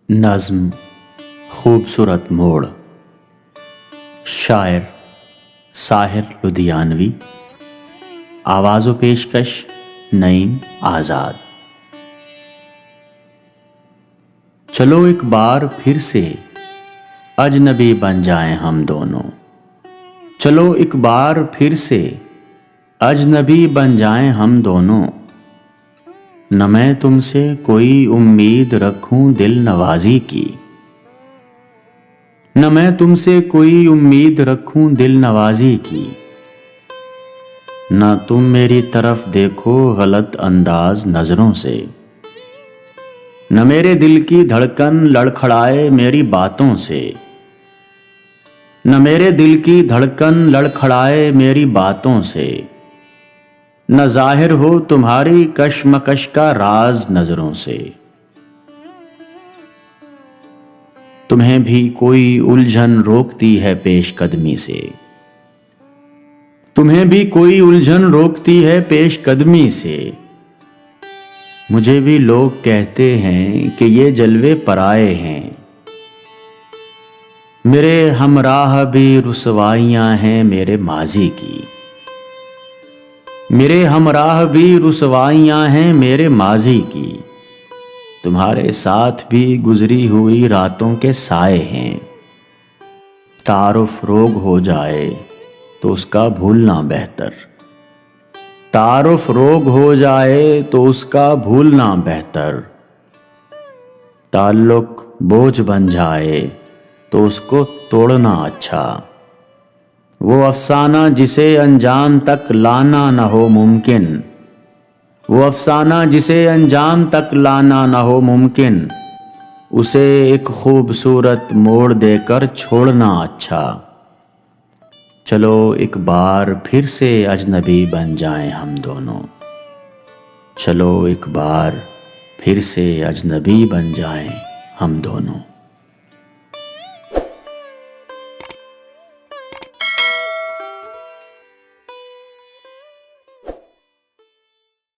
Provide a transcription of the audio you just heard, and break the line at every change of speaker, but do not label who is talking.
نظم خوبصورت موڑ، شاعر ساحر لدھیانوی، آواز و پیشکش نعیم آزاد۔ چلو ایک بار پھر سے اجنبی بن جائیں ہم دونوں، چلو ایک بار پھر سے اجنبی بن جائیں ہم دونوں، نہ میں تم سے کوئی امید رکھوں دل نوازی کی، نہ میں تم سے کوئی امید رکھوں دل نوازی کی، نہ تم میری طرف دیکھو غلط انداز نظروں سے، نہ میرے دل کی دھڑکن لڑکھڑائے میری باتوں سے، نہ میرے دل کی دھڑکن لڑکھڑائے میری باتوں سے، نہ ظاہر ہو تمہاری کشمکش کا راز نظروں سے۔ تمہیں بھی کوئی الجھن روکتی ہے پیش قدمی سے، تمہیں بھی کوئی الجھن روکتی ہے پیش قدمی سے، مجھے بھی لوگ کہتے ہیں کہ یہ جلوے پرائے ہیں، میرے ہمراہ بھی رسوائیاں ہیں میرے ماضی کی، میرے ہمراہ بھی رسوائیاں ہیں میرے ماضی کی، تمہارے ساتھ بھی گزری ہوئی راتوں کے سائے ہیں، تعارف روگ ہو جائے تو اس کا بھولنا بہتر، تعارف روگ ہو جائے تو اس کا بھولنا بہتر، تعلق بوجھ بن جائے تو اس کو توڑنا اچھا، وہ افسانہ جسے انجام تک لانا نہ ہو ممکن، وہ افسانہ جسے انجام تک لانا نہ ہو ممکن، اسے ایک خوبصورت موڑ دے کر چھوڑنا اچھا، چلو ایک بار پھر سے اجنبی بن جائیں ہم دونوں، چلو ایک بار پھر سے اجنبی بن جائیں ہم دونوں۔